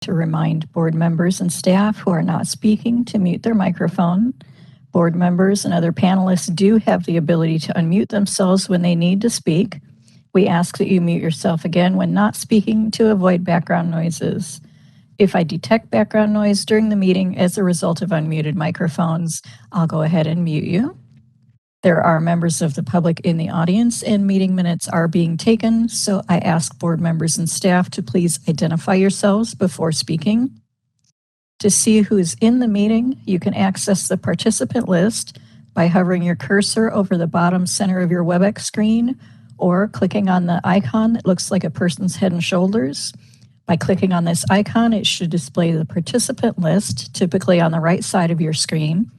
to remind board members and staff who are not speaking to mute their microphone. Board members and other panelists do have the ability to unmute themselves when they need to speak. We ask that you mute yourself again when not speaking to avoid background noises. If I detect background noise during the meeting as a result of unmuted microphones, I'll go ahead and mute you. There are members of the public in the audience and meeting minutes are being taken, so I ask board members and staff to please identify yourselves before speaking. To see who's in the meeting, you can access the participant list by hovering your cursor over the bottom center of your WebEx screen or clicking on the icon that looks like a person's head and shoulders. By clicking on this icon, it should display the participant list, typically on the right side of your screen.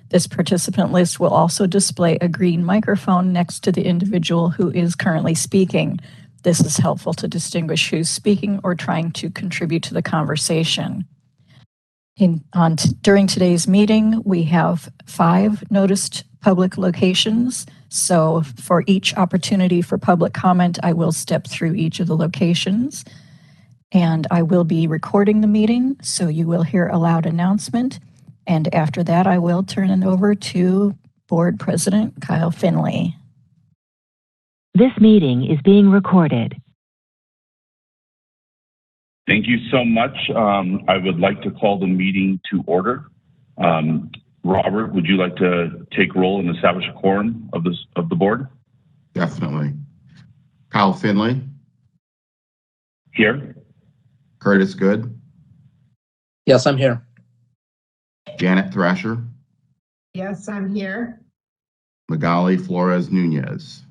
This participant list will also display a green microphone next to the individual who is currently speaking. This is helpful to distinguish who's speaking or trying to contribute to the conversation. During today's meeting, we have 5 noticed public locations. So for each opportunity for public comment, I will step through each of the locations. And I will be recording the meeting, so you will hear a loud announcement. And after that, I will turn it over to Board President Kyle Finley. This meeting is being recorded. Thank you so much. I would like to call the meeting to order. Robert, would you like to take roll and establish a quorum of the board? Definitely. Kyle Finley. Here. Curtis Good. Yes, I'm here. Janet Thrasher. Yes, I'm here. Magali Flores Nunez.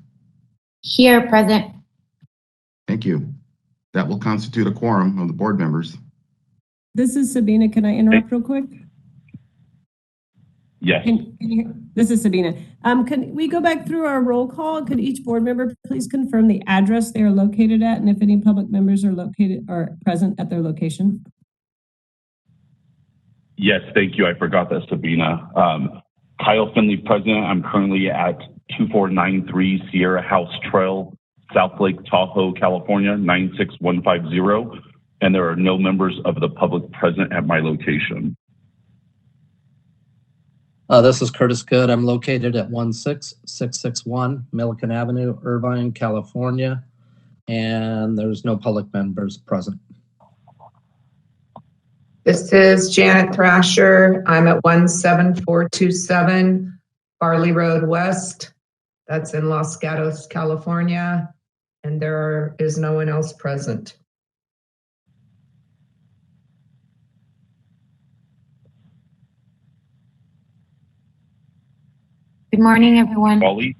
Here, present. Thank you. That will constitute a quorum of the board members. This is Sabina. Can I interrupt real quick? Yes. This is Sabina. Can we go back through our roll call? Could each board member please confirm the address they are located at and if any public members are located or present at their location? Yes, thank you. I forgot that, Sabina. Kyle Finley, President. I'm currently at 2493 Sierra House Trail, South Lake Tahoe, California, 96150. And there are no members of the public present at my location. This is Curtis Good. I'm located at 16661 Milliken Avenue, Irvine, California. And there's no public members present. This is Janet Thrasher. I'm at 17427 Barley Road West. That's in Los Gatos, California. And there is no one else present. Good morning, everyone. Polly?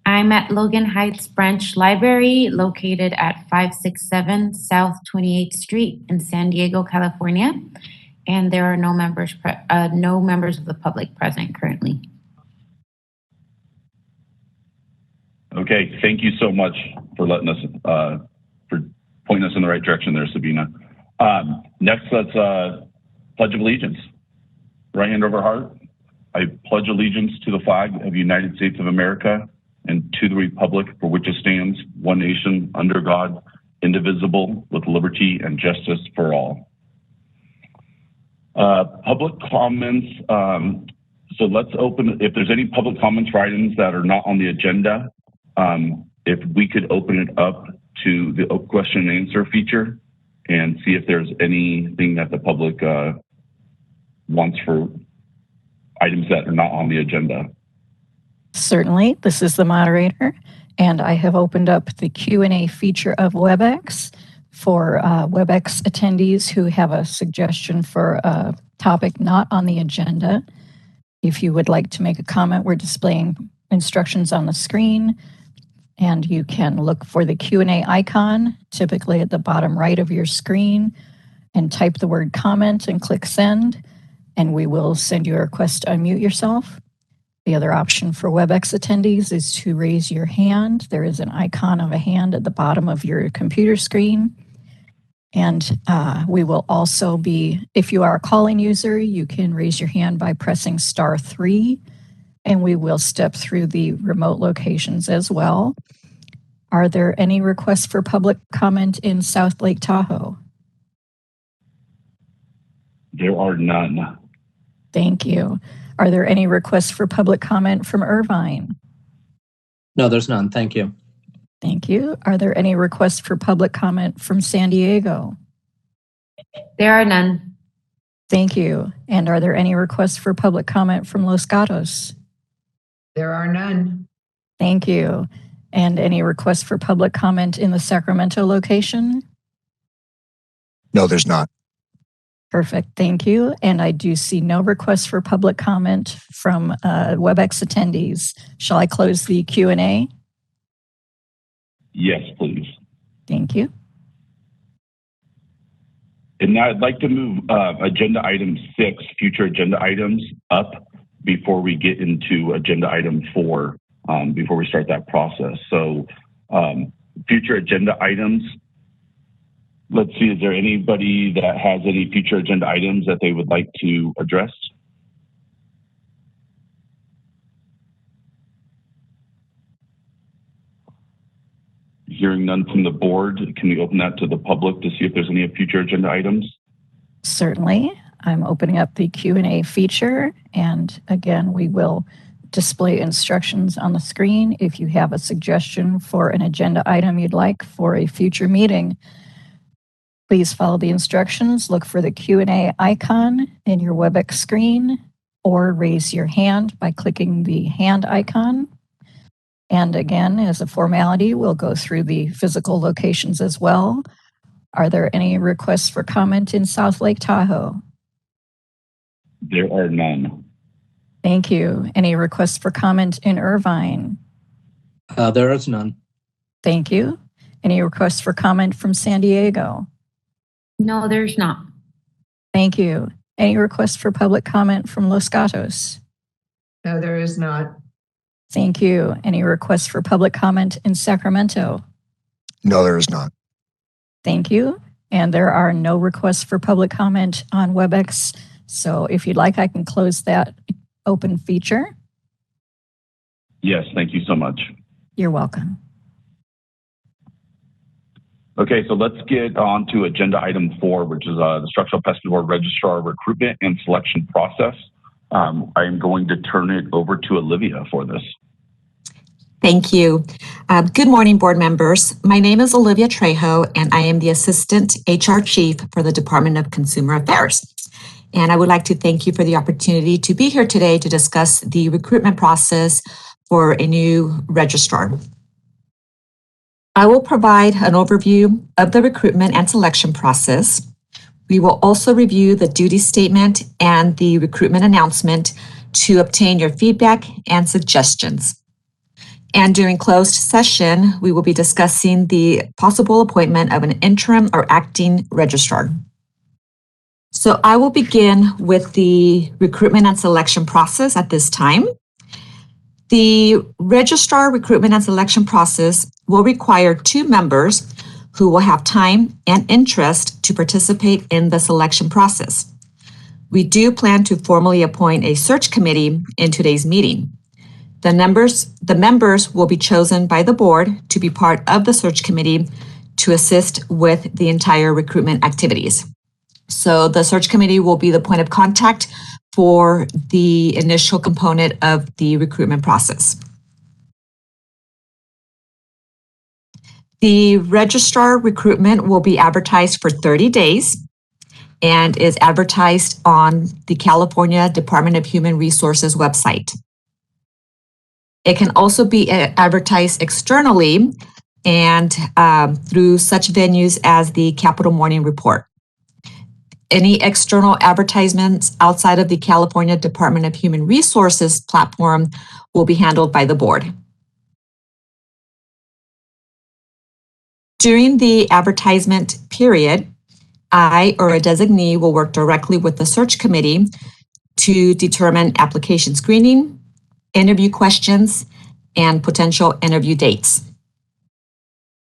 I'm at Logan Heights Branch Library, located at 567 South 28th Street in San Diego, California. And there are no members of the public present currently. Okay, thank you so much for letting us, for pointing us in the right direction there, Sabina. Next, let's Pledge of Allegiance. Right hand over heart. I pledge allegiance to the flag of the United States of America and to the republic for which it stands, one nation, under God, indivisible, with liberty and justice for all. Public comments. So let's open, if there's any public comments for items that are not on the agenda, if we could open it up to the question and answer feature and see if there's anything that the public wants for items that are not on the agenda. Certainly, this is the moderator, and I have opened up the Q&A feature of WebEx for WebEx attendees who have a suggestion for a topic not on the agenda. If you would like to make a comment, we're displaying instructions on the screen, and you can look for the Q&A icon, typically at the bottom right of your screen, and type the word comment and click send, and we will send you a request to unmute yourself. The other option for WebEx attendees is to raise your hand. There is an icon of a hand at the bottom of your computer screen. And we will also be, if you are a calling user, you can raise your hand by pressing *3, and we will step through the remote locations as well. Are there any requests for public comment in South Lake Tahoe? There are none. Thank you. Are there any requests for public comment from Irvine? No, there's none. Thank you. Thank you. Are there any requests for public comment from San Diego? There are none. Thank you. And are there any requests for public comment from Los Gatos? There are none. Thank you. And any requests for public comment in the Sacramento location? No, there's not. Perfect. Thank you. And I do see no requests for public comment from WebEx attendees. Shall I close the Q&A? Yes, please. Thank you. And now I'd like to move agenda item 6, future agenda items, up before we get into agenda item 4, before we start that process. So future agenda items, let's see, is there anybody that has any future agenda items that they would like to address? Hearing none from the board, can we open that to the public to see if there's any future agenda items? Certainly. I'm opening up the Q&A feature. And again, we will display instructions on the screen. If you have a suggestion for an agenda item you'd like for a future meeting, please follow the instructions. Look for the Q&A icon in your WebEx screen or raise your hand by clicking the hand icon. And again, as a formality, we'll go through the physical locations as well. Are there any requests for comment in South Lake Tahoe? There are none. Thank you. Any requests for comment in Irvine? There is none. Thank you. Any requests for comment from San Diego? No, there's not. Thank you. Any requests for public comment from Los Gatos? No, there is not. Thank you. Any requests for public comment in Sacramento? No, there is not. Thank you. And there are no requests for public comment on WebEx. So if you'd like, I can close that open feature. Yes, thank you so much. You're welcome. Okay, so let's get on to agenda item 4, which is the Structural Pest Control Registrar recruitment and selection process. I am going to turn it over to Olivia for this. Thank you. Good morning, board members. My name is Olivia Trejo, and I am the Assistant HR Chief for the Department of Consumer Affairs. And I would like to thank you for the opportunity to be here today to discuss the recruitment process for a new registrar. I will provide an overview of the recruitment and selection process. We will also review the duty statement and the recruitment announcement to obtain your feedback and suggestions. And during closed session, we will be discussing the possible appointment of an interim or acting registrar. So I will begin with the recruitment and selection process at this time. The registrar recruitment and selection process will require 2 members who will have time and interest to participate in the selection process. We do plan to formally appoint a search committee in today's meeting. The members will be chosen by the board to be part of the search committee to assist with the entire recruitment activities. So the search committee will be the point of contact for the initial component of the recruitment process. The registrar recruitment will be advertised for 30 days and is advertised on the California Department of Human Resources website. It can also be advertised externally and through such venues as the Capital Morning Report. Any external advertisements outside of the California Department of Human Resources platform will be handled by the board. During the advertisement period, I or a designee will work directly with the search committee to determine application screening, interview questions, and potential interview dates.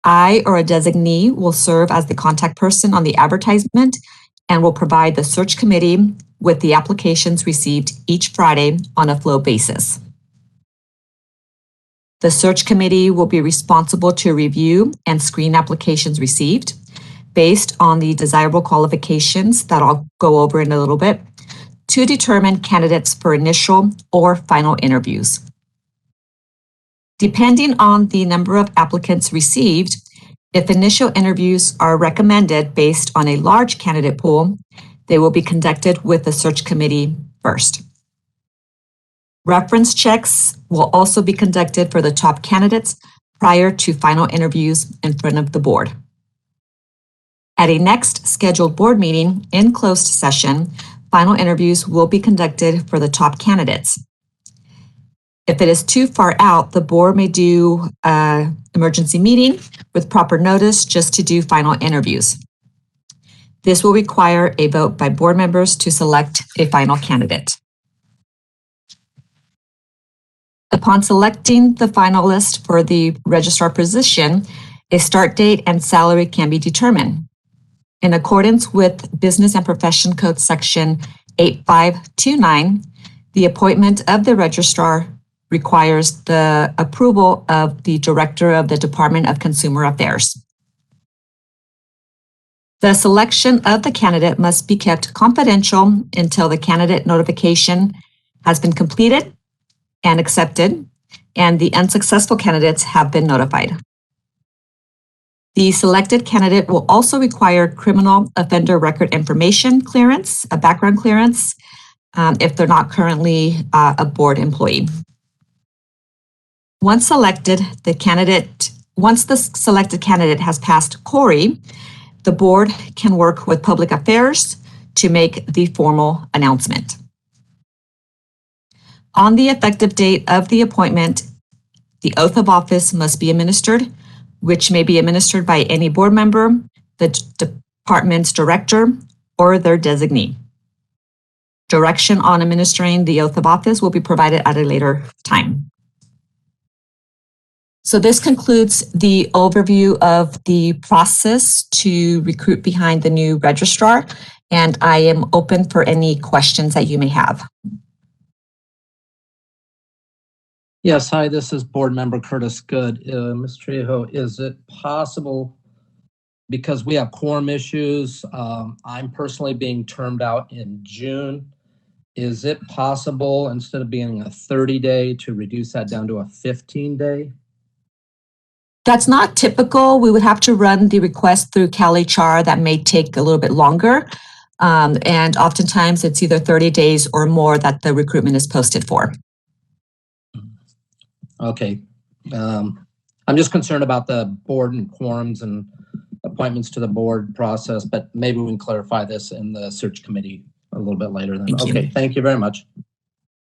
I or a designee will serve as the contact person on the advertisement and will provide the search committee with the applications received each Friday on a flow basis. The search committee will be responsible to review and screen applications received. based on the desirable qualifications that I'll go over in a little bit to determine candidates for initial or final interviews. Depending on the number of applicants received, if initial interviews are recommended based on a large candidate pool, they will be conducted with the search committee first. Reference checks will also be conducted for the top candidates prior to final interviews in front of the board. At a next scheduled board meeting in closed session, final interviews will be conducted for the top candidates. If it is too far out, the board may do an emergency meeting with proper notice just to do final interviews. This will require a vote by board members to select a final candidate. Upon selecting the finalist for the registrar position, a start date and salary can be determined. In accordance with Business and Profession Code Section 8529, the appointment of the registrar requires the approval of the Director of the Department of Consumer Affairs. The selection of the candidate must be kept confidential until the candidate notification has been completed and accepted, and the unsuccessful candidates have been notified. The selected candidate will also require criminal offender record information clearance, a background clearance, if they're not currently a board employee. Once the selected candidate has passed CORI, the board can work with public affairs to make the formal announcement. On the effective date of the appointment, the oath of office must be administered, which may be administered by any board member, the department's director, or their designee. Direction on administering the oath of office will be provided at a later time. So this concludes the overview of the process to recruit behind the new registrar, and I am open for any questions that you may have. Yes, hi, this is Board Member Curtis Good. Ms. Trejo, is it possible, because we have quorum issues, I'm personally being termed out in June, is it possible, instead of being a 30-day, to reduce that down to a 15-day? That's not typical. We would have to run the request through CalHR. That may take a little bit longer. And oftentimes it's either 30 days or more that the recruitment is posted for. Okay. I'm just concerned about the board and quorums and appointments to the board process, but maybe we can clarify this in the search committee a little bit later then. Okay, thank you very much.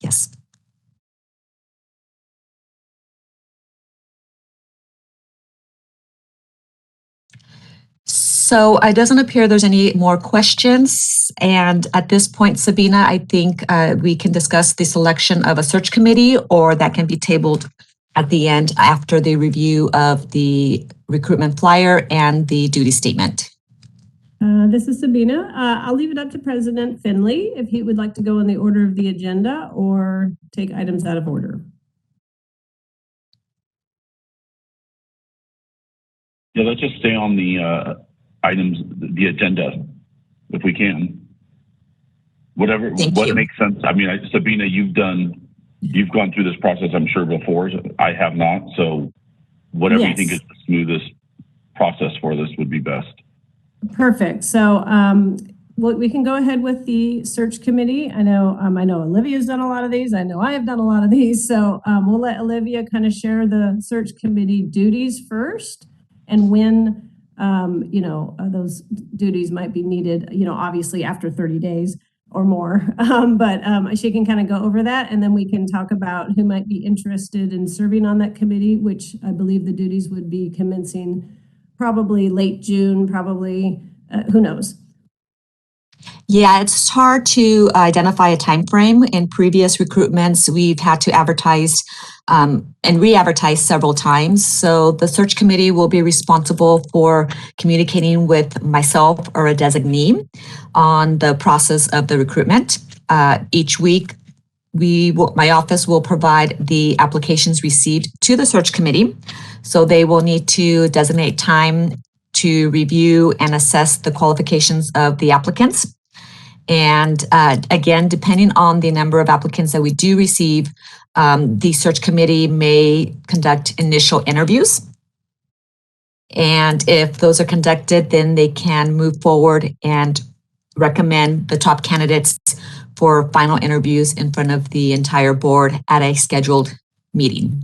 Yes. So it doesn't appear there's any more questions. And at this point, Sabina, I think we can discuss the selection of a search committee, or that can be tabled at the end after the review of the recruitment flyer and the duty statement. This is Sabina. I'll leave it up to President Finley if he would like to go in the order of the agenda or take items out of order. Yeah, let's just stay on the items, the agenda, if we can. What makes sense. I mean, Sabina, you've gone through this process, I'm sure, before. I have not. So whatever you think is the smoothest process for this would be best. Perfect. So we can go ahead with the search committee. I know Olivia's done a lot of these. I know I have done a lot of these. So we'll let Olivia kind of share the search committee duties first, and when those duties might be needed, obviously after 30 days or more. But she can kind of go over that, and then we can talk about who might be interested in serving on that committee, which I believe the duties would be commencing probably late June, probably, who knows? Yeah, it's hard to identify a time frame. In previous recruitments, we've had to advertise and re-advertise several times. So the search committee will be responsible for communicating with myself or a designee on the process of the recruitment. Each week, my office will provide the applications received to the search committee. So they will need to designate time to review and assess the qualifications of the applicants. And again, depending on the number of applicants that we do receive, the search committee may conduct initial interviews. And if those are conducted, then they can move forward and recommend the top candidates for final interviews in front of the entire board at a scheduled meeting.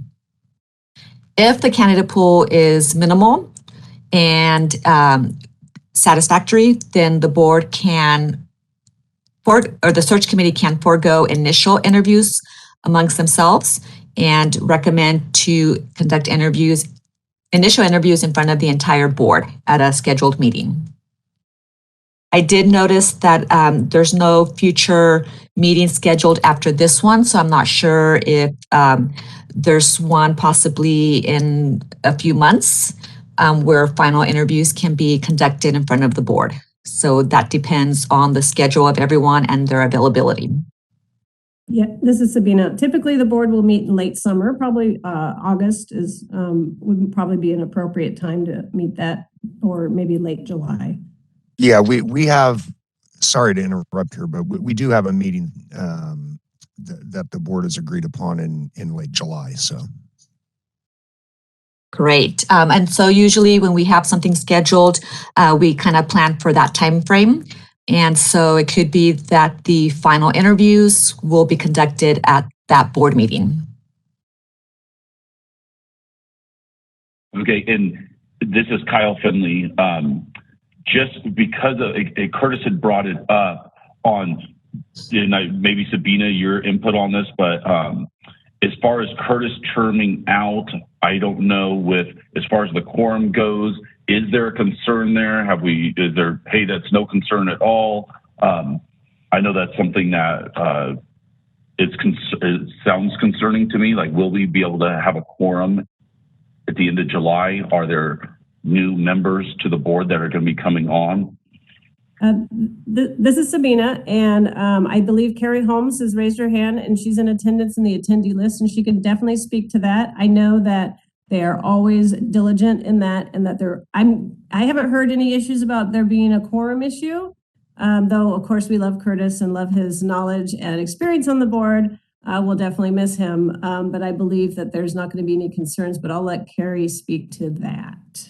If the candidate pool is minimal and satisfactory, then the board can, or the search committee can forego initial interviews amongst themselves and recommend to conduct initial interviews in front of the entire board at a scheduled meeting. I did notice that there's no future meeting scheduled after this one, so I'm not sure if there's one possibly in a few months where final interviews can be conducted in front of the board. So that depends on the schedule of everyone and their availability. Yeah, this is Sabina. Typically, the board will meet in late summer. Probably August would probably be an appropriate time to meet that, or maybe late July. Yeah, we have, sorry to interrupt here, but we do have a meeting that the board has agreed upon in late July, so. Great. And so usually when we have something scheduled, we kind of plan for that time frame. And so it could be that the final interviews will be conducted at that board meeting. Okay, and this is Kyle Finley. Just because Curtis had brought it up on, and maybe Sabina, your input on this, but as far as Curtis terming out, I don't know as far as the quorum goes, is there a concern there? Hey, that's no concern at all. I know that's something that it sounds concerning to me. Like, will we be able to have a quorum at the end of July? Are there new members to the board that are going to be coming on? This is Sabina, and I believe Carrie Holmes has raised her hand, and she's in attendance in the attendee list, and she can definitely speak to that. I know that they are always diligent in that, and that I haven't heard any issues about there being a quorum issue, though of course we love Curtis and love his knowledge and experience on the board. We'll definitely miss him, but I believe that there's not going to be any concerns, but I'll let Carrie speak to that.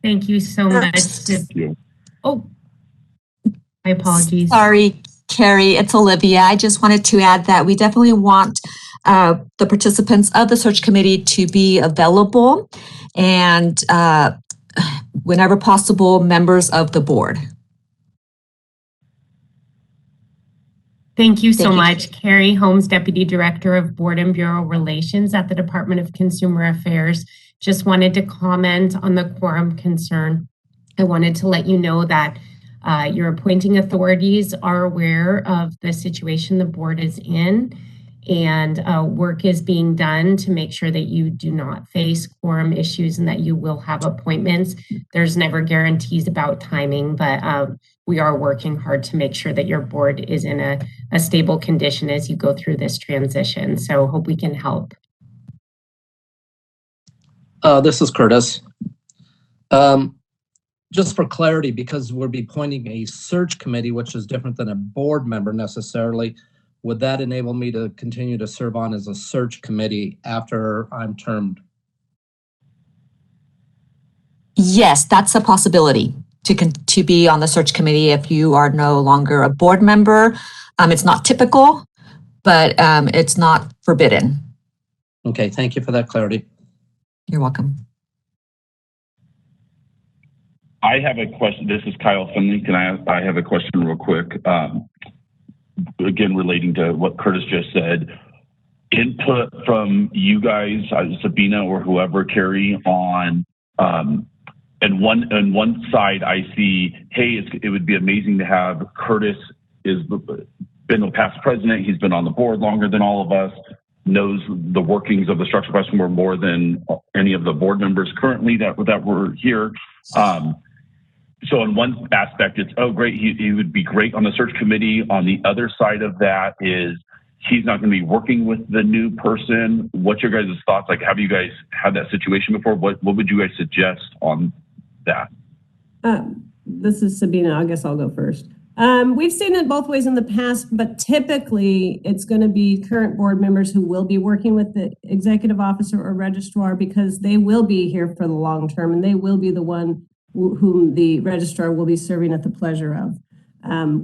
Thank you so much. Thank you. Oh, my apologies. Sorry, Carrie, it's Olivia. I just wanted to add that we definitely want the participants of the search committee to be available and whenever possible, members of the board. Thank you so much. Carrie Holmes, Deputy Director of Board and Bureau Relations at the Department of Consumer Affairs. Just wanted to comment on the quorum concern. I wanted to let you know that your appointing authorities are aware of the situation the board is in, and work is being done to make sure that you do not face quorum issues and that you will have appointments. There's never guarantees about timing, but we are working hard to make sure that your board is in a stable condition as you go through this transition. So hope we can help. This is Curtis. Just for clarity, because we'll be appointing a search committee, which is different than a board member necessarily, would that enable me to continue to serve on as a search committee after I'm termed? Yes, that's a possibility to be on the search committee if you are no longer a board member. It's not typical, but it's not forbidden. Okay, thank you for that clarity. You're welcome. I have a question. This is Kyle Finley. I have a question real quick. Again, relating to what Curtis just said. Input from you guys, Sabina or whoever, Carrie, on and one side I see, hey, it would be amazing to have Curtis been a past president. He's been on the board longer than all of us, knows the workings of the structural question more than any of the board members currently that were here. So in one aspect, it's, oh, great, he would be great on the search committee. On the other side of that is he's not going to be working with the new person. What's your guys' thoughts? Like, have you guys had that situation before? What would you guys suggest on that? This is Sabina. I guess I'll go first. We've seen it both ways in the past, but typically it's going to be current board members who will be working with the executive officer or registrar, because they will be here for the long term and they will be the one whom the registrar will be serving at the pleasure of.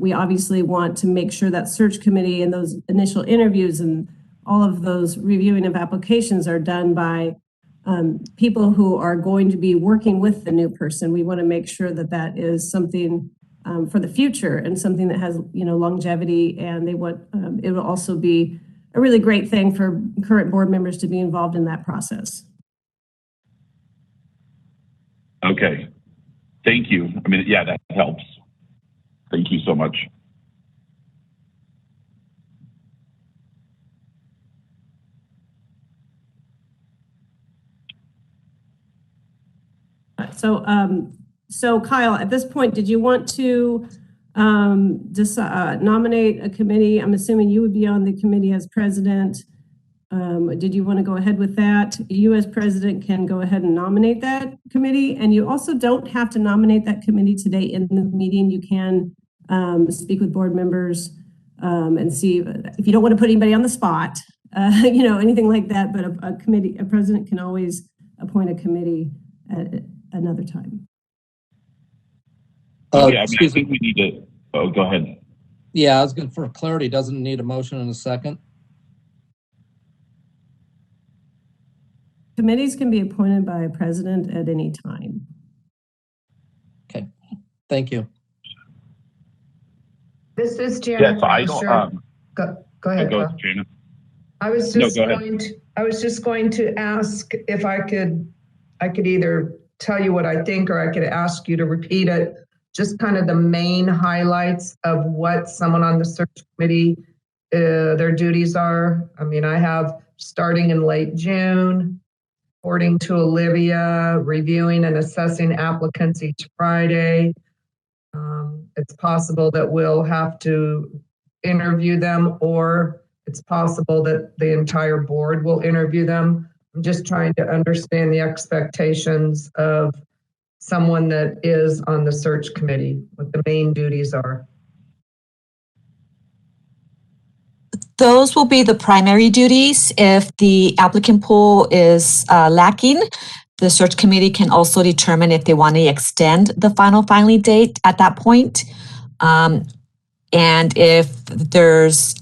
We obviously want to make sure that search committee and those initial interviews and all of those reviewing of applications are done by people who are going to be working with the new person. We want to make sure that that is something for the future and something that has, longevity, and they want it will also be a really great thing for current board members to be involved in that process. Okay, thank you. I mean, yeah, that helps. Thank you so much. So Kyle, at this point, did you want to nominate a committee? I'm assuming you would be on the committee as president. Did you want to go ahead with that? You as president can go ahead and nominate that committee, and you also don't have to nominate that committee today in the meeting. You can speak with board members and see if you don't want to put anybody on the spot, anything like that. But a president can always appoint a committee at another time. Yeah, I think we need to. Oh, go ahead. Yeah, I was going for clarity. Doesn't need a motion in a second. Committees can be appointed by a president at any time. Okay, thank you. This is Janet. Yes, I don't. Go ahead. Go, Janet. I was just going to ask if I could either tell you what I think, or I could ask you to repeat it. Just kind of the main highlights of what someone on the search committee, their duties are. I mean, I have starting in late June, reporting to Olivia, reviewing and assessing applicants each Friday. It's possible that we'll have to interview them, or it's possible that the entire board will interview them. I'm just trying to understand the expectations of someone that is on the search committee, what the main duties are. Those will be the primary duties. If the applicant pool is lacking, the search committee can also determine if they want to extend the final filing date at that point. And if there's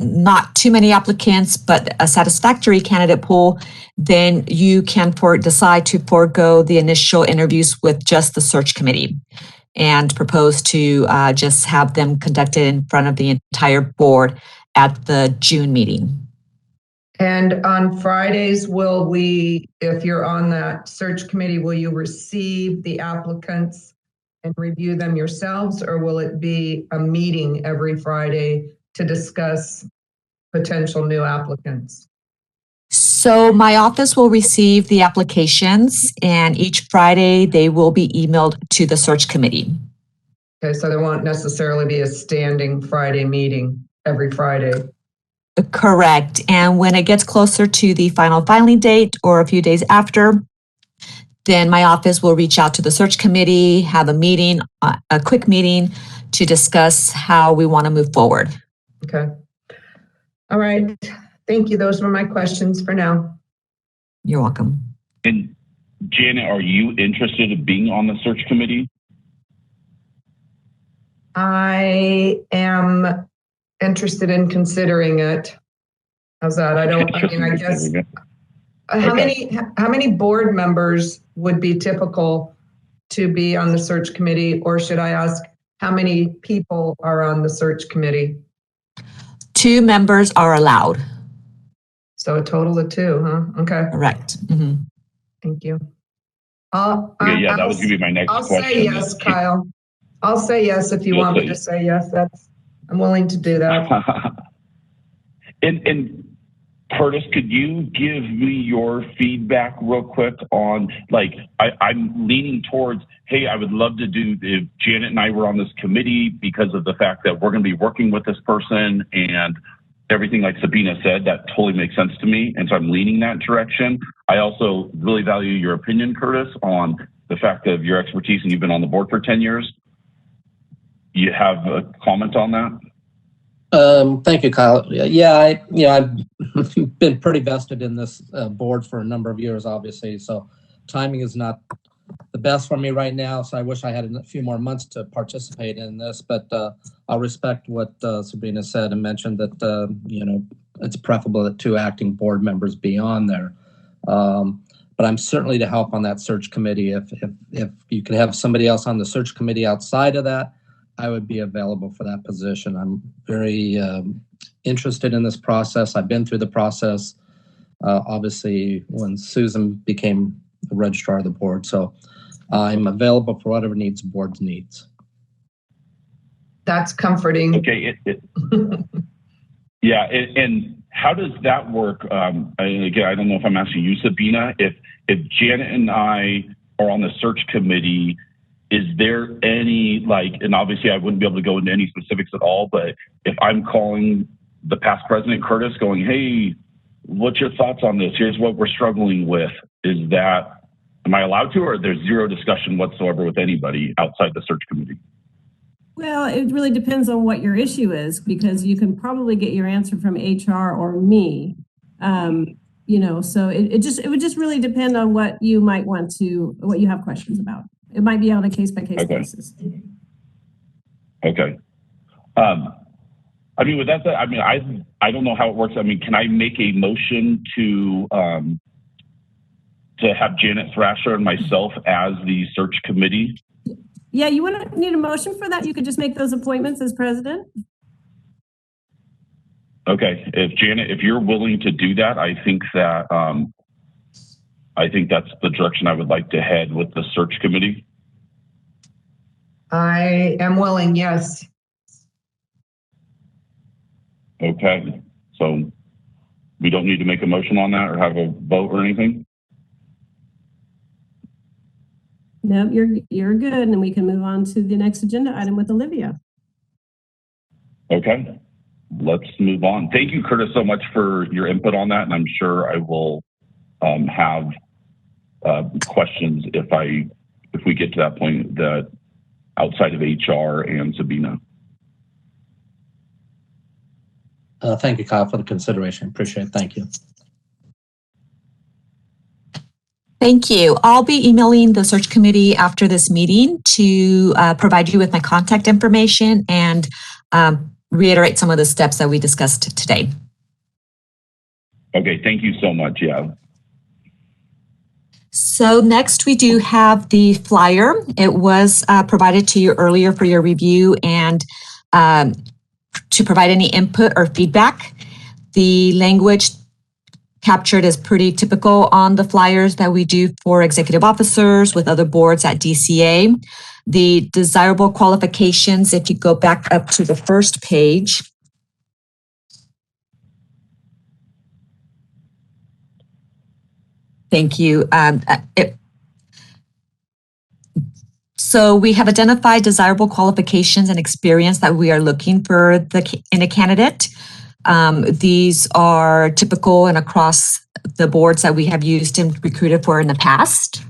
not too many applicants, but a satisfactory candidate pool, then you can decide to forego the initial interviews with just the search committee and propose to just have them conducted in front of the entire board at the June meeting. And on Fridays, if you're on that search committee, will you receive the applicants and review them yourselves, or will it be a meeting every Friday to discuss potential new applicants? So my office will receive the applications, and each Friday they will be emailed to the search committee. Okay, so there won't necessarily be a standing Friday meeting every Friday. Correct. And when it gets closer to the final filing date or a few days after, then my office will reach out to the search committee, have a meeting, a quick meeting to discuss how we want to move forward. Okay. All right. Thank you. Those were my questions for now. You're welcome. And Janet, are you interested in being on the search committee? I am interested in considering it. How's that? I guess. How many board members would be typical to be on the search committee, or should I ask how many people are on the search committee? 2 members are allowed. So a total of 2, huh? Okay. Correct. Mm-hmm. Thank you. That was going to be my next question. I'll say yes, Kyle. I'll say yes if you want me to say yes. I'm willing to do that. And Curtis, could you give me your feedback real quick on, I'm leaning towards, hey, I would love to do, if Janet and I were on this committee, because of the fact that we're going to be working with this person and everything like Sabina said, that totally makes sense to me. And so I'm leaning that direction. I also really value your opinion, Curtis, on the fact of your expertise and you've been on the board for 10 years. You have a comment on that? Thank you, Kyle. Yeah, I've been pretty vested in this board for a number of years, obviously. So timing is not the best for me right now. So I wish I had a few more months to participate in this, but I'll respect what Sabrina said and mentioned that, it's preferable that 2 acting board members be on there. But I'm certainly to help on that search committee. If you could have somebody else on the search committee outside of that, I would be available for that position. I'm very interested in this process. I've been through the process, obviously, when Susan became the registrar of the board. So I'm available for whatever needs the board needs. That's comforting. Okay. Yeah. And how does that work? Again, I don't know if I'm asking you, Sabina, if Janet and I are on the search committee, is there any, and obviously I wouldn't be able to go into any specifics at all, but if I'm calling the past president, Curtis, going, hey, what's your thoughts on this? Here's what we're struggling with. Am I allowed to, or there's zero discussion whatsoever with anybody outside the search committee? Well, it really depends on what your issue is, because you can probably get your answer from HR or me. So it would just really depend on what you might what you have questions about. It might be on a case-by-case basis. Okay. With that said, I don't know how it works. Can I make a motion to have Janet Thrasher and myself as the search committee? Yeah, you wouldn't need a motion for that. You could just make those appointments as president. Okay. If you're willing to do that, I think that's the direction I would like to head with the search committee. I am willing, yes. Okay. So we don't need to make a motion on that or have a vote or anything? No, you're good. And we can move on to the next agenda item with Olivia. Okay. Let's move on. Thank you, Curtis, so much for your input on that. And I'm sure I will have questions if we get to that point that outside of HR and Sabina. Thank you, Kyle, for the consideration. Appreciate it. Thank you. Thank you. I'll be emailing the search committee after this meeting to provide you with my contact information and reiterate some of the steps that we discussed today. Okay, thank you so much. Yeah. So next we do have the flyer. It was provided to you earlier for your review and to provide any input or feedback. The language captured is pretty typical on the flyers that we do for executive officers with other boards at DCA. The desirable qualifications, if you go back up to the first page, thank you. So we have identified desirable qualifications and experience that we are looking for in a candidate. These are typical and across the boards that we have used and recruited for in the past.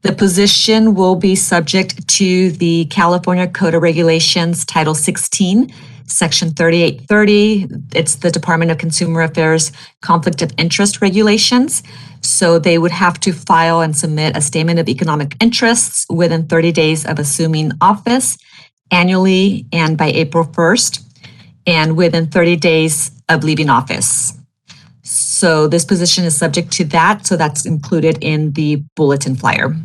The position will be subject to the California Code of Regulations, Title 16, Section 3830. It's the Department of Consumer Affairs Conflict of Interest Regulations. So they would have to file and submit a statement of economic interests within 30 days of assuming office annually and by April 1st, and within 30 days of leaving office. So this position is subject to that. So that's included in the bulletin flyer.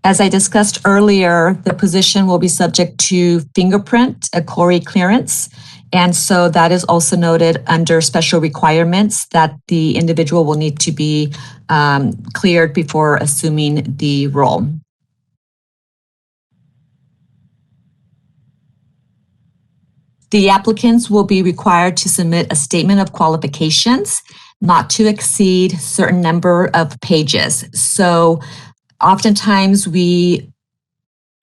As I discussed earlier, the position will be subject to fingerprint, a CORI clearance. And so that is also noted under special requirements that the individual will need to be cleared before assuming the role. The applicants will be required to submit a statement of qualifications, not to exceed a certain number of pages. So oftentimes we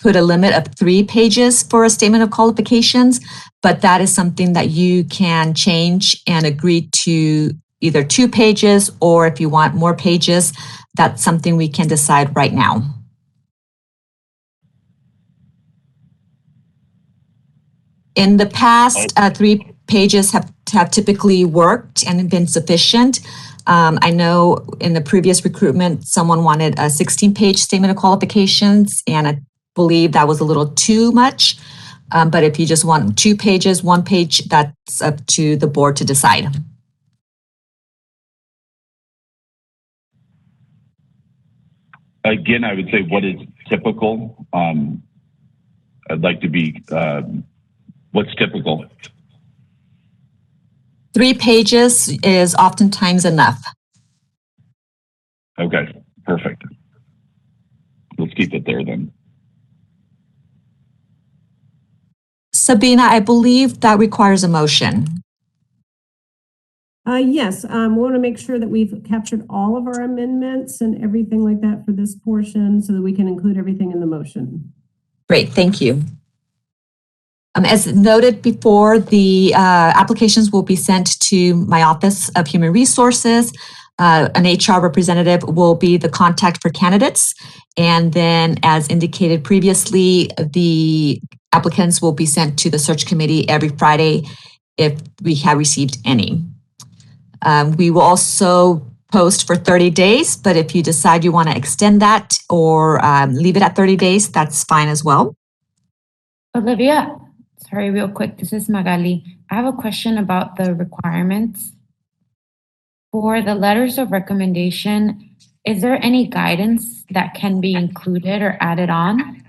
put a limit of 3 pages for a statement of qualifications, but that is something that you can change and agree to either 2 pages, or if you want more pages, that's something we can decide right now. In the past, 3 pages have typically worked and been sufficient. I know in the previous recruitment, someone wanted a 16-page statement of qualifications, and I believe that was a little too much. But if you just want 2 pages, 1 page, that's up to the board to decide. Again, I would say what is typical. I'd like to be, what's typical? 3 pages is oftentimes enough. Okay, perfect. Let's keep it there then. Sabina, I believe that requires a motion. Yes, we want to make sure that we've captured all of our amendments and everything like that for this portion so that we can include everything in the motion. Great, thank you. As noted before, the applications will be sent to my Office of Human Resources. An HR representative will be the contact for candidates. And then, as indicated previously, the applicants will be sent to the search committee every Friday if we have received any. We will also post for 30 days, but if you decide you want to extend that or leave it at 30 days, that's fine as well. Olivia, sorry, real quick. This is Magali. I have a question about the requirements. For the letters of recommendation, is there any guidance that can be included or added on?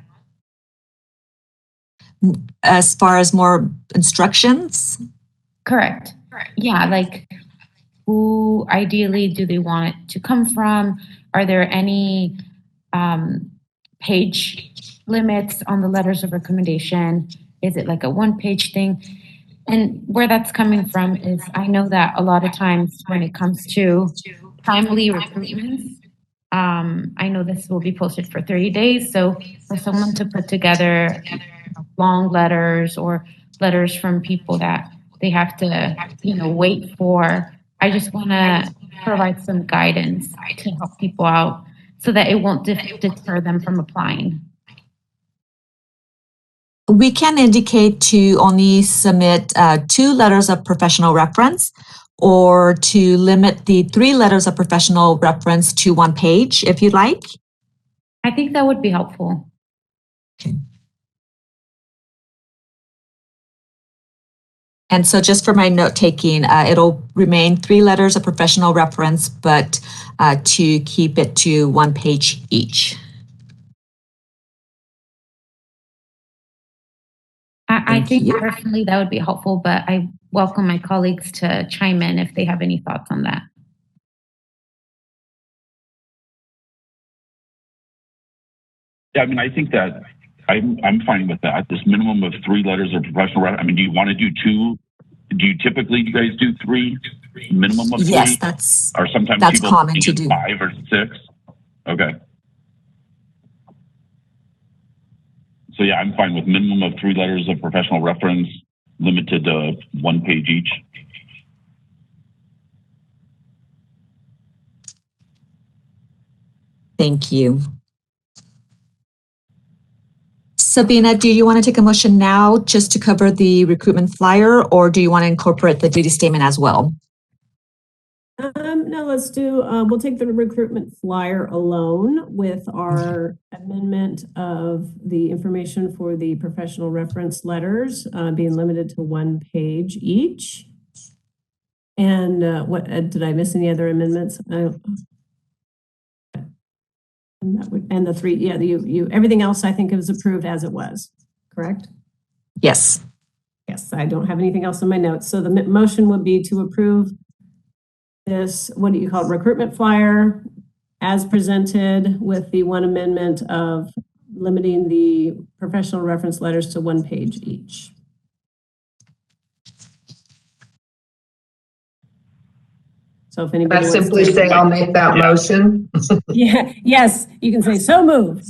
As far as more instructions? Correct. Yeah, like who ideally do they want it to come from? Are there any page limits on the letters of recommendation? Is it like a 1-page thing? And where that's coming from is I know that a lot of times when it comes to timely recruitments, I know this will be posted for 30 days. So for someone to put together long letters or letters from people that they have to, wait for, I just want to provide some guidance to help people out so that it won't deter them from applying. We can indicate to only submit 2 letters of professional reference, or to limit the 3 letters of professional reference to 1 page, if you'd like. I think that would be helpful. Okay. And so just for my note taking, it'll remain 3 letters of professional reference, but to keep it to 1 page each. I think personally that would be helpful, but I welcome my colleagues to chime in if they have any thoughts on that. Yeah, I mean, I think that I'm fine with that. This minimum of 3 letters of professional reference. I mean, do you want to do 2? Do you guys do 3? Minimum of 3? Yes, that's or sometimes that's people common to do. 5 or 6. Okay. So yeah, I'm fine with minimum of 3 letters of professional reference, limited to 1 page each. Thank you. Sabina, do you want to take a motion now just to cover the recruitment flyer, or do you want to incorporate the duty statement as well? No, let's do, we'll take the recruitment flyer alone with our amendment of the information for the professional reference letters being limited to 1 page each. And what, did I miss any other amendments? And that would, and the 3, yeah, everything else I think is approved as it was, correct? Yes. Yes, I don't have anything else in my notes. So the motion would be to approve this, what do you call it, recruitment flyer as presented with the 1 amendment of limiting the professional reference letters to 1 page each. So if anybody wants simply to say I'll make that motion. Yeah, yes, you can say so moved.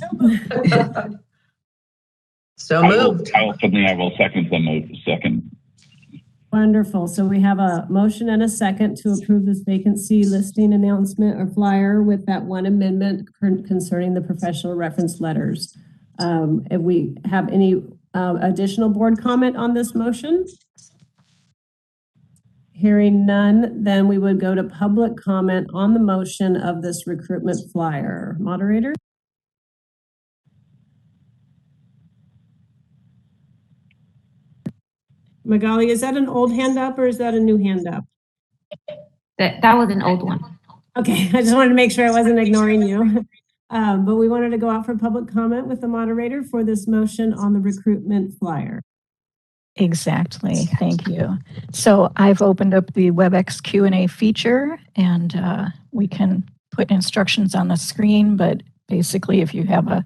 So moved. I will second the second. Wonderful. So we have a motion and a second to approve this vacancy listing announcement or flyer with that one amendment concerning the professional reference letters. If we have any additional board comment on this motion? Hearing none, then we would go to public comment on the motion of this recruitment flyer. Moderator? Magali, is that an old hand up or is that a new hand up? That was an old one. Okay, I just wanted to make sure I wasn't ignoring you. But we wanted to go out for public comment with the moderator for this motion on the recruitment flyer. Exactly. Thank you. So I've opened up the WebEx Q&A feature, and we can put instructions on the screen, but basically if you have a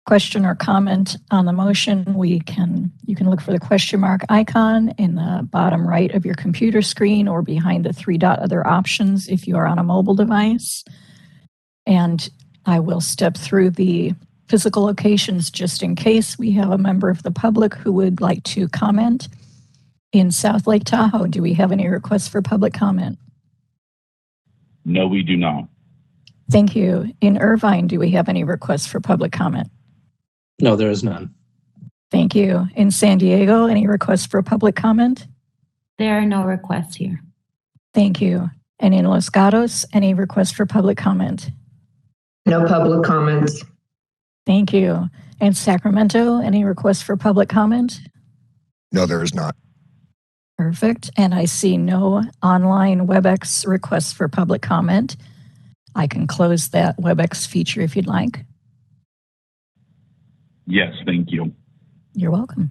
question or comment on the motion, you can look for the question mark icon in the bottom right of your computer screen or behind the 3-dot other options if you are on a mobile device. And I will step through the physical locations just in case we have a member of the public who would like to comment. In South Lake Tahoe, do we have any requests for public comment? No, we do not. Thank you. In Irvine, do we have any requests for public comment? No, there is none. Thank you. In San Diego, any requests for public comment? There are no requests here. Thank you. And in Los Gatos, any requests for public comment? No public comments. Thank you. And Sacramento, any requests for public comment? No, there is not. Perfect. And I see no online WebEx requests for public comment. I can close that WebEx feature if you'd like. Yes, thank you. You're welcome.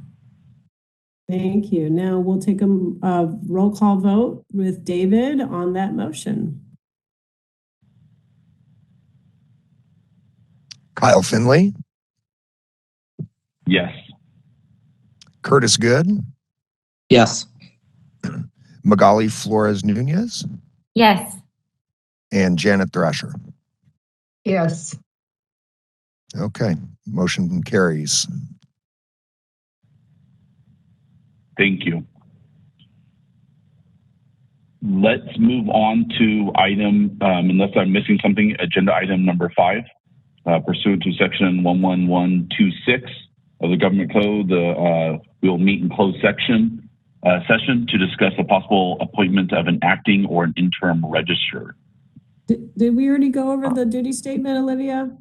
Thank you. Now we'll take a roll call vote with David on that motion. Kyle Finley, Yes. Curtis Good, Yes. Magali Flores Nunez, Yes. and Janet Thrasher. Yes. Okay, motion carries. Thank you. Let's move on to item, unless I'm missing something, agenda item number 5. Pursuant to section 11126 of the government code, we'll meet in closed session to discuss a possible appointment of an acting or an interim registrar. Did we already go over the duty statement, Olivia?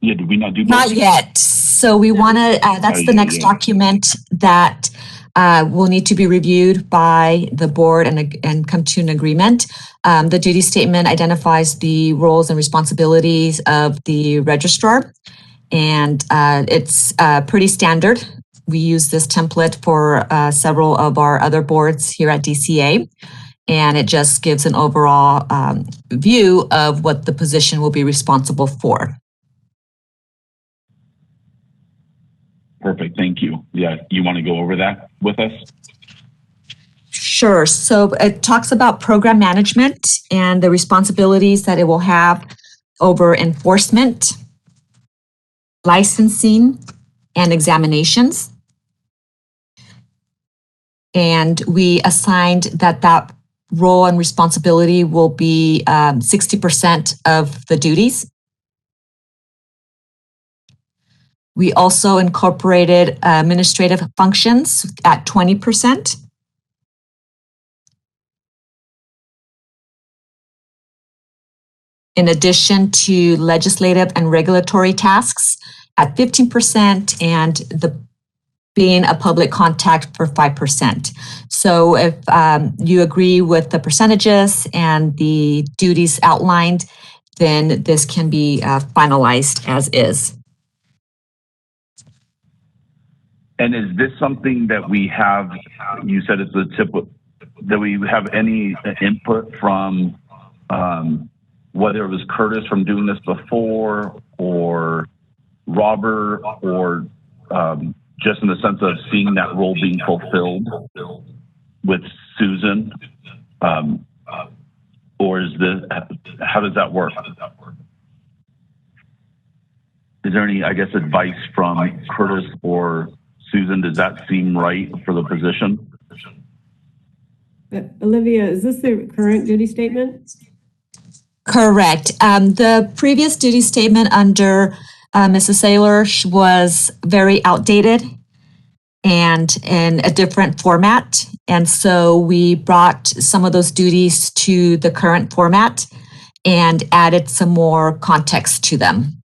Yeah, did we not do both? Not yet. So we want to, that's the next document that will need to be reviewed by the board and come to an agreement. The duty statement identifies the roles and responsibilities of the registrar, and it's pretty standard. We use this template for several of our other boards here at DCA, and it just gives an overall view of what the position will be responsible for. Perfect, thank you. Yeah, you want to go over that with us? Sure. So it talks about program management and the responsibilities that it will have over enforcement, licensing, and examinations. And we assigned that role and responsibility will be 60% of the duties. We also incorporated administrative functions at 20%. In addition to legislative and regulatory tasks at 15% and being a public contact for 5%. So if you agree with the percentages and the duties outlined, then this can be finalized as is. And is this something that we have, you said it's the tip, that we have any input from whether it was Curtis from doing this before or Robert or just in the sense of seeing that role being fulfilled with Susan? Or is this, how does that work? is there any, I guess, advice from Curtis or Susan? Does that seem right for the position? Olivia, is this the current duty statement? Correct. The previous duty statement under Mrs. Saylor was very outdated and in a different format. And so we brought some of those duties to the current format and added some more context to them.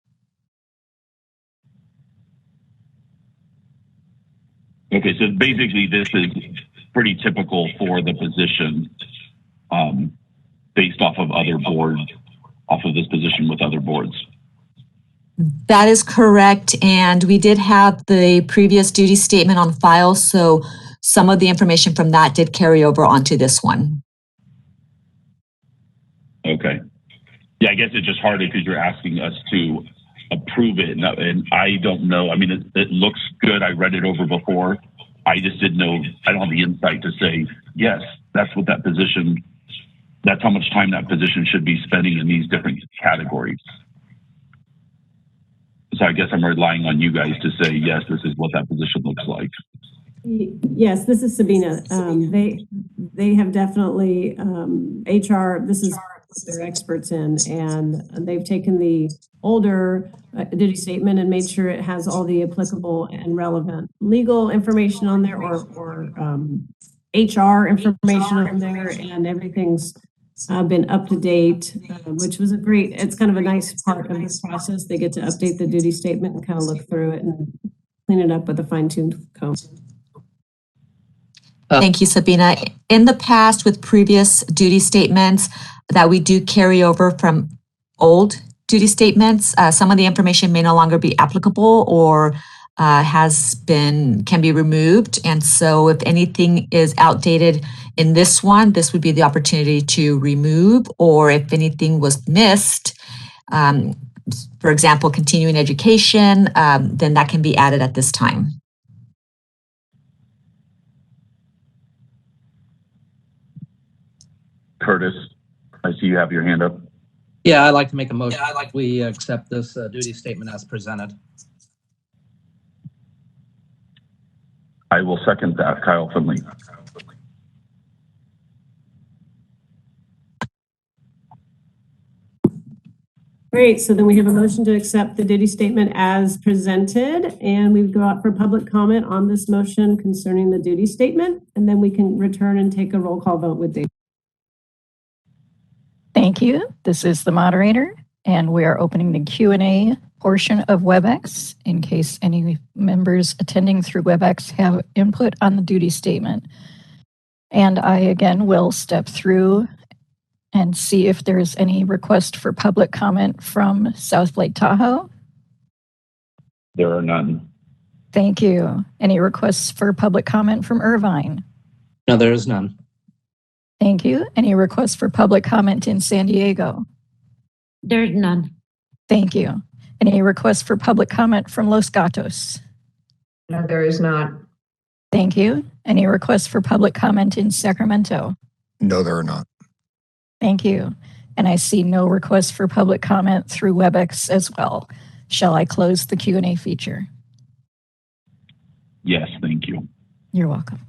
Okay, so basically this is pretty typical for the position based off of other boards, off of this position with other boards. That is correct. And we did have the previous duty statement on file, so some of the information from that did carry over onto this one. Okay. Yeah, I guess it's just hard because you're asking us to approve it. And I don't know. I mean, it looks good. I read it over before. I just didn't know. I don't have the insight to say, yes, that's what that position, that's how much time that position should be spending in these different categories. So I guess I'm relying on you guys to say, yes, this is what that position looks like. Yes, this is Sabina. They have definitely, HR, this is what they're experts in, and they've taken the older duty statement and made sure it has all the applicable and relevant legal information on there or HR information on there, and everything's been up to date, which was it's kind of a nice part of this process. They get to update the duty statement and kind of look through it and clean it up with a fine-tuned comb. Thank you, Sabina. In the past, with previous duty statements that we do carry over from old duty statements, some of the information may no longer be applicable or can be removed. And so if anything is outdated in this one, this would be the opportunity to remove, or if anything was missed, for example, continuing education, then that can be added at this time. Curtis, I see you have your hand up. Yeah, I'd like to make a motion. We accept this duty statement as presented. I will second that, Kyle Finley. Great, so then we have a motion to accept the duty statement as presented, and we go out for public comment on this motion concerning the duty statement, and then we can return and take a roll call vote with Dave. Thank you. This is the moderator, and we are opening the Q&A portion of WebEx in case any members attending through WebEx have input on the duty statement. And I, again, will step through and see if there's any request for public comment from South Lake Tahoe. There are none. Thank you. Any requests for public comment from Irvine? No, there is none. Thank you. Any requests for public comment in San Diego? There's none. Thank you. Any requests for public comment from Los Gatos? No, there is not. Thank you. Any requests for public comment in Sacramento? No, there are not. Thank you. And I see no requests for public comment through WebEx as well. Shall I close the Q&A feature? Yes, thank you. You're welcome.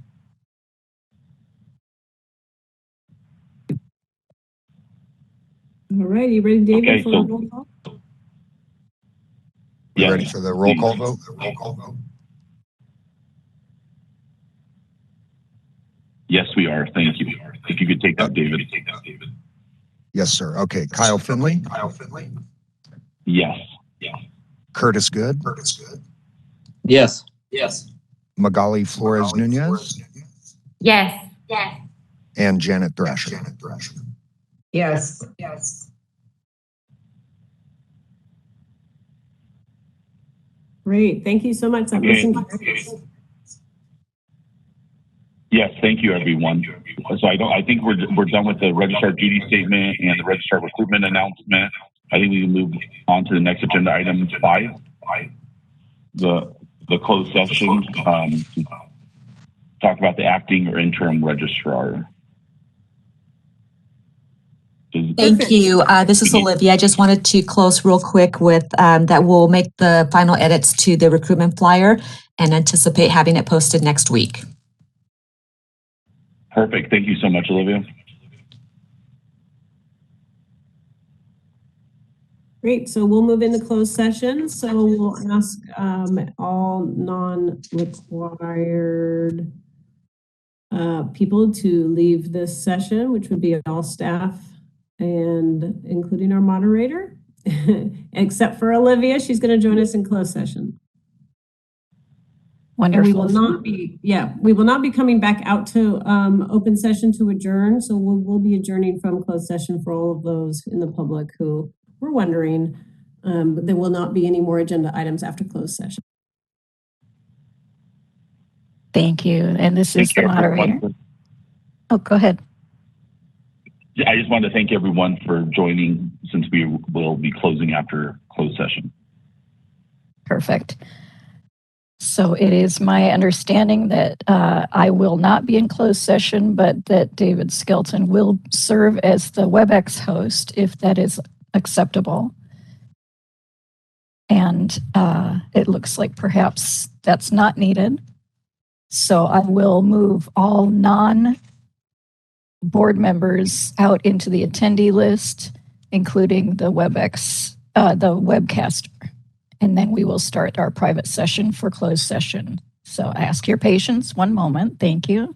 All right, you ready, David, Okay, for a roll call? You ready for the roll call vote? Yes, we are. Thank you. If you could take that, David. Yes, sir. Okay. Kyle Finley? Yes. Curtis Good? Yes. Magali Flores Nunez? Yes. And Janet Thrasher? Yes. Great, thank you so much. Yes, thank you, everyone. So I think we're done with the registrar duty statement and the registrar recruitment announcement. I think we can move on to the next agenda item 5, the closed session. Talk about the acting or interim registrar. Thank you. This is Olivia. I just wanted to close real quick with that we'll make the final edits to the recruitment flyer and anticipate having it posted next week. Perfect. Thank you so much, Olivia. Great, so we'll move into closed session. So we'll ask all non-required people to leave this session, which would be all staff and including our moderator, except for Olivia. She's going to join us in closed session. Wonderful. And we will not be coming back out to open session to adjourn. So we'll be adjourning from closed session for all of those in the public who were wondering. But there will not be any more agenda items after closed session. Thank you. And this is the moderator. Oh, go ahead. Yeah, I just wanted to thank everyone for joining since we will be closing after closed session. Perfect. So it is my understanding that I will not be in closed session, but that David Skelton will serve as the WebEx host if that is acceptable. And it looks like perhaps that's not needed. So I will move all non-board members out into the attendee list, including the WebEx, the webcaster. And then we will start our private session for closed session. So I ask your patience. One moment. Thank you.